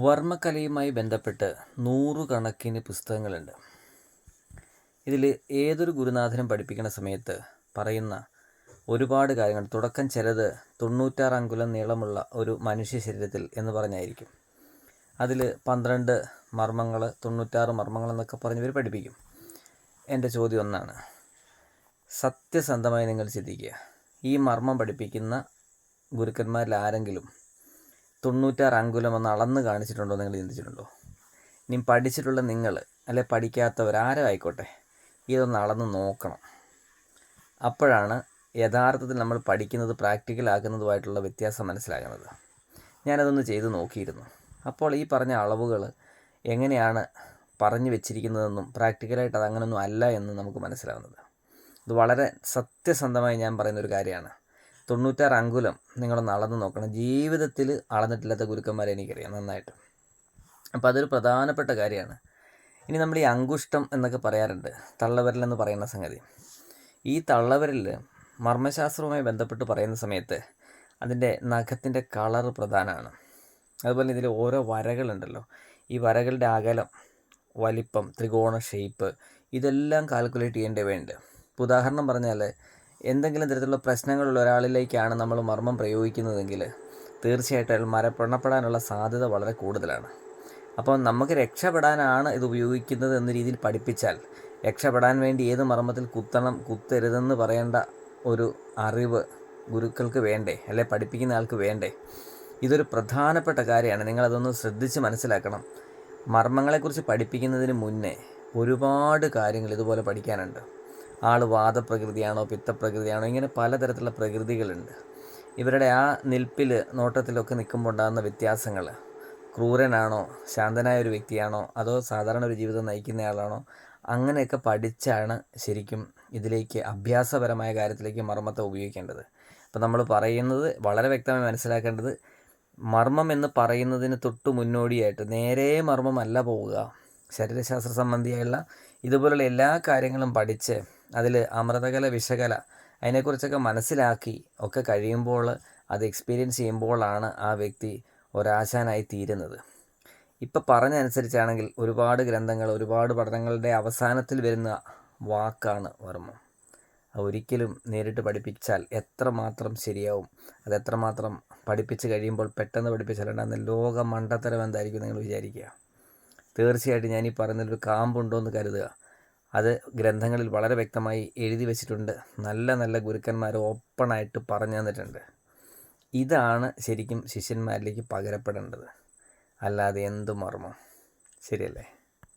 വർമ്മക്കലയുമായി ബന്ധപ്പെട്ട് നൂറുകണക്കിന് പുസ്തകങ്ങളുണ്ട്. ഇതിൽ ഏതൊരു ഗുരുനാഥനും പഠിപ്പിക്കുന്ന സമയത്ത് പറയുന്ന ഒരുപാട് കാര്യങ്ങൾ, തുടക്കം ചിലത് 96 അങ്കുലം നീളമുള്ള ഒരു മനുഷ്യ ശരീരത്തിൽ എന്ന് പറഞ്ഞായിരിക്കും. അതിൽ 12 മർമ്മങ്ങൾ, 96 മർമ്മങ്ങൾ എന്നൊക്കെ പറഞ്ഞവർ പഠിപ്പിക്കും. എൻ്റെ ചോദ്യം ഒന്നാണ്, സത്യസന്ധമായി നിങ്ങൾ ചിന്തിക്കുക, ഈ മർമ്മം പഠിപ്പിക്കുന്ന ഗുരുക്കന്മാരിൽ ആരെങ്കിലും 96 അങ്കുലം ഒന്ന് അളന്ന് കാണിച്ചിട്ടുണ്ടോ? നിങ്ങൾ ചിന്തിച്ചിട്ടുണ്ടോ? ഇനി പഠിച്ചിട്ടുള്ള നിങ്ങൾ, അല്ലെ പഠിക്കാത്തവർ ആരും ആയിക്കോട്ടെ, ഇതൊന്ന് അളന്ന് നോക്കണം. അപ്പോഴാണ് യഥാർത്ഥത്തിൽ നമ്മൾ പഠിക്കുന്നത് പ്രാക്ടിക്കലാക്കുന്നതുമായിട്ടുള്ള വ്യത്യാസം മനസ്സിലാകുന്നത്. ഞാനതൊന്ന് ചെയ്ത് നോക്കിയിരുന്നു. അപ്പോൾ ഈ പറഞ്ഞ അളവുകൾ എങ്ങനെയാണ് പറഞ്ഞു വെച്ചിരിക്കുന്നതെന്നും പ്രാക്ടിക്കലായിട്ട് അത് അങ്ങനെയൊന്നും അല്ല എന്നും നമുക്ക് മനസ്സിലാകുന്നത്. ഇത് വളരെ സത്യസന്ധമായി ഞാൻ പറയുന്നൊരു കാര്യമാണ്. 96 അങ്കുലം നിങ്ങളൊന്ന് അളന്ന് നോക്കണം. ജീവിതത്തിൽ അളന്നിട്ടില്ലാത്ത ഗുരുക്കന്മാരെ എനിക്കറിയാം നന്നായിട്ട്. അപ്പോൾ അതൊരു പ്രധാനപ്പെട്ട കാര്യമാണ്. ഇനി നമ്മൾ ഈ അങ്കുഷ്ടം എന്നൊക്കെ പറയാറുണ്ട്, തള്ളവിരലെന്ന് പറയുന്ന സംഗതി. ഈ തള്ളവിരൽ മർമ്മശാസ്ത്രവുമായി ബന്ധപ്പെട്ട് പറയുന്ന സമയത്ത് അതിൻ്റെ നഖത്തിൻ്റെ കളർ പ്രധാനമാണ്. അതുപോലെ ഇതിൽ ഓരോ വരകളുണ്ടല്ലോ, ഈ വരകളുടെ അകലം, വലിപ്പം, ത്രികോണ ഷേപ്പ്, ഇതെല്ലാം കാൽക്കുലേറ്റ് ചെയ്യേണ്ടവയുണ്ട്. ഇപ്പോൾ ഉദാഹരണം പറഞ്ഞാൽ, എന്തെങ്കിലും തരത്തിലുള്ള പ്രശ്നങ്ങളുള്ള ഒരാളിലേക്കാണ് നമ്മൾ മർമ്മം പ്രയോഗിക്കുന്നതെങ്കിൽ തീർച്ചയായിട്ടും അയാൾ മരണപ്പെടാനുള്ള സാധ്യത വളരെ കൂടുതലാണ്. അപ്പോൾ നമുക്ക് രക്ഷപ്പെടാനാണ് ഇത് ഉപയോഗിക്കുന്നത് എന്ന രീതിയിൽ പഠിപ്പിച്ചാൽ, രക്ഷപ്പെടാൻ വേണ്ടി ഏത് മർമ്മത്തിൽ കുത്തണം കുത്തരുതെന്ന് പറയേണ്ട ഒരു അറിവ് ഗുരുക്കൾക്ക് വേണ്ടേ, അല്ലെ പഠിപ്പിക്കുന്ന ആൾക്ക് വേണ്ടേ? ഇതൊരു പ്രധാനപ്പെട്ട കാര്യമാണ്. നിങ്ങളതൊന്ന് ശ്രദ്ധിച്ച് മനസ്സിലാക്കണം. മർമ്മങ്ങളെക്കുറിച്ച് പഠിപ്പിക്കുന്നതിന് മുന്നേ ഒരുപാട് കാര്യങ്ങൾ ഇതുപോലെ പഠിക്കാനുണ്ട്. ആൾ വാദപ്രകൃതിയാണോ പിത്തപ്രകൃതിയാണോ, ഇങ്ങനെ പലതരത്തിലുള്ള പ്രകൃതികളുണ്ട്. ഇവരുടെ ആ നിൽപ്പിൽ, നോട്ടത്തിലൊക്കെ നിൽക്കുമ്പോൾ ഉണ്ടാകുന്ന വ്യത്യാസങ്ങൾ, ക്രൂരനാണോ ശാന്തനായ ഒരു വ്യക്തിയാണോ അതോ സാധാരണ ഒരു ജീവിതം നയിക്കുന്നയാളാണോ, അങ്ങനെയൊക്കെ പഠിച്ചാണ് ശരിക്കും ഇതിലേക്ക് അഭ്യാസപരമായ കാര്യത്തിലേക്ക് മർമ്മത്തെ ഉപയോഗിക്കേണ്ടത്. അപ്പോൾ നമ്മൾ പറയുന്നത് വളരെ വ്യക്തമായി മനസ്സിലാക്കേണ്ടത്, മർമ്മം എന്ന് പറയുന്നതിന് തൊട്ട് മുന്നോടിയായിട്ട് നേരെ മർമ്മമല്ല പോവുക. ശരീരശാസ്ത്ര സംബന്ധിയായുള്ള ഇതുപോലുള്ള എല്ലാ കാര്യങ്ങളും പഠിച്ച് അതിൽ അമൃതകല വിഷകല അതിനെക്കുറിച്ചൊക്കെ മനസ്സിലാക്കി ഒക്കെ കഴിയുമ്പോൾ, അത് എക്സ്പീരിയൻസ് ചെയ്യുമ്പോഴാണ് ആ വ്യക്തി ഒരാശാനായി തീരുന്നത്. ഇപ്പം പറഞ്ഞനുസരിച്ചാണെങ്കിൽ ഒരുപാട് ഗ്രന്ഥങ്ങൾ, ഒരുപാട് പഠനങ്ങളുടെ അവസാനത്തിൽ വരുന്ന വാക്കാണ് വർമ്മം. ഒരിക്കലും നേരിട്ട് പഠിപ്പിച്ചാൽ എത്രമാത്രം ശരിയാവും, അതെത്രമാത്രം പഠിപ്പിച്ച് കഴിയുമ്പോൾ പെട്ടെന്ന് പഠിപ്പിച്ചാലുണ്ടാകുന്ന ലോക മണ്ടത്തരം എന്തായിരിക്കും നിങ്ങൾ വിചാരിക്കുക. തീർച്ചയായിട്ടും ഞാൻ ഈ പറയുന്നതിലൊരു കാമ്പുണ്ടോ എന്ന് കരുതുക. അത് ഗ്രന്ഥങ്ങളിൽ വളരെ വ്യക്തമായി എഴുതി വച്ചിട്ടുണ്ട്. നല്ല നല്ല ഗുരുക്കന്മാർ ഓപ്പണായിട്ട് പറഞ്ഞു തന്നിട്ടുണ്ട്. ഇതാണ് ശരിക്കും ശിഷ്യന്മാരിലേക്ക് പകരപ്പെടേണ്ടത്, അല്ലാതെ എന്ത് മർമ്മം. ശരിയല്ലേ?